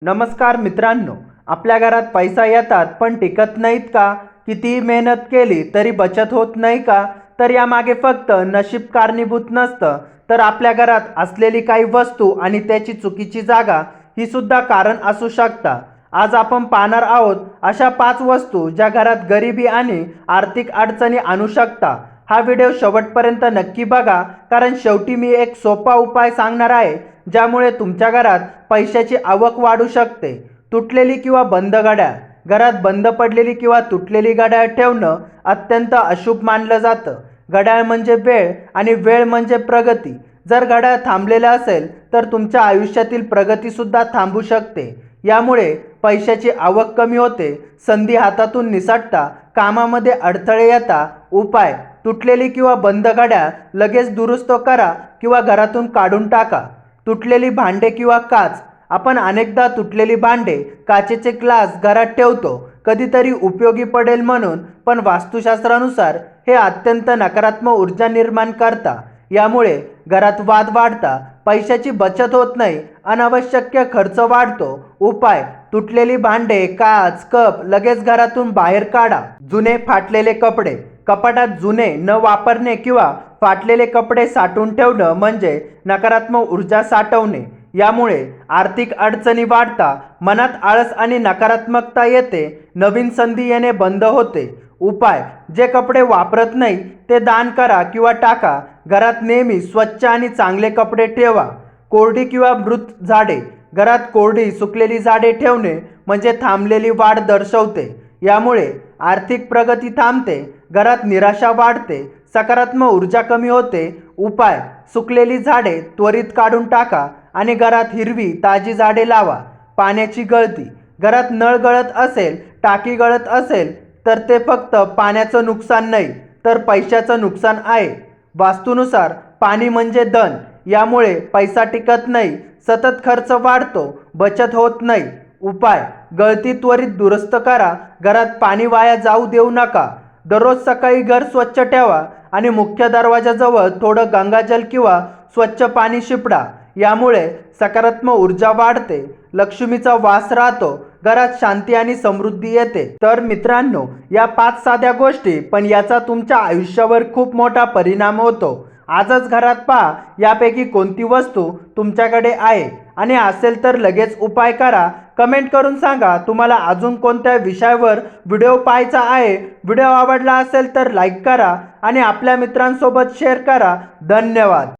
नमस्कार मित्रांनो, आपल्या घरात पैसा येतात पण टिकत नाहीत का? कितीही मेहनत केली तरी बचत होत नाही का? तर यामागे फक्त नशीब कारणीभूत नसतं, तर आपल्या घरात असलेली काही वस्तू आणि त्याची चुकीची जागा ही सुद्धा कारण असू शकता। आज आपण पाहणार आहोत अशा 5 वस्तू ज्या घरात गरिबी आणि आर्थिक अडचणी आणू शकता। हा व्हिडिओ शेवटपर्यंत नक्की बघा, कारण शेवटी मी एक सोपा उपाय सांगणार आहे ज्यामुळे तुमच्या घरात पैशाची आवक वाढू शकते। तुटलेली किंवा बंद घड्याळ। घरात बंद पडलेली किंवा तुटलेली घड्याळ ठेवणं अत्यंत अशुभ मानलं जातं। घड्याळ म्हणजे वेळ आणि वेळ म्हणजे प्रगती। जर घड्याळ थांबलेलं असेल तर तुमच्या आयुष्यातील प्रगती सुद्धा थांबू शकते। यामुळे पैशाची आवक कमी होते, संधी हातातून निसटता, कामामध्ये अडथळे येता। उपाय: तुटलेली किंवा बंद घड्याळ लगेच दुरुस्त करा किंवा घरातून काढून टाका। तुटलेली भांडे किंवा काच। आपण अनेकदा तुटलेली भांडे, काचेचे ग्लास घरात ठेवतो, कधीतरी उपयोगी पडेल म्हणून, पण वास्तुशास्त्रानुसार हे अत्यंत नकारात्मक ऊर्जा निर्माण करता। यामुळे घरात वाद वाढता, पैशाची बचत होत नाही, अनावश्यक खर्च वाढतो। उपाय: तुटलेली भांडे, काच, कप लगेच घरातून बाहेर काढा। जुने फाटलेले कपडे। कपाटात जुने न वापरणे किंवा फाटलेले कपडे साठवून ठेवणं म्हणजे नकारात्मक ऊर्जा साठवणे। यामुळे आर्थिक अडचणी वाढता, मनात आळस आणि नकारात्मकता येते, नवीन संधी येणे बंद होते। उपाय: जे कपडे वापरत नाही ते दान करा किंवा टाका। घरात नेहमी स्वच्छ आणि चांगले कपडे ठेवा। कोरडी किंवा मृत झाडे। घरात कोरडी सुकलेली झाडे ठेवणे म्हणजे थांबलेली वाढ दर्शवते। यामुळे आर्थिक प्रगती थांबते, घरात निराशा वाढते, सकारात्मक ऊर्जा कमी होते। उपाय: सुकलेली झाडे त्वरित काढून टाका आणि घरात हिरवी ताजी झाडे लावा। पाण्याची गळती। घरात नळ गळत असेल, टाकी गळत असेल तर ते फक्त पाण्याचं नुकसान नाही तर पैशाचं नुकसान आहे। वास्तूनुसार पाणी म्हणजे धन, यामुळे पैसा टिकत नाही, सतत खर्च वाढतो, बचत होत नाही। उपाय: गळती त्वरित दुरुस्त करा, घरात पाणी वाया जाऊ देऊ नका। दररोज सकाळी घर स्वच्छ ठेवा आणि मुख्य दरवाजाजवळ थोडं गंगाजल किंवा स्वच्छ पाणी शिपडा। यामुळे सकारात्मक ऊर्जा वाढते, लक्ष्मीचा वास राहतो, घरात शांती आणि समृद्धी येते। तर मित्रांनो, या 5 साध्या गोष्टी, पण याचा तुमच्या आयुष्यावर खूप मोठा परिणाम होतो। आजच घरात पहा यापैकी कोणती वस्तू तुमच्याकडे आहे, आणि असेल तर लगेच उपाय करा। कमेंट करून सांगा तुम्हाला अजून कोणत्या विषयावर व्हिडिओ पाहायचा आहे। व्हिडिओ आवडला असेल तर लाईक करा आणि आपल्या मित्रांसोबत शेअर करा। धन्यवाद।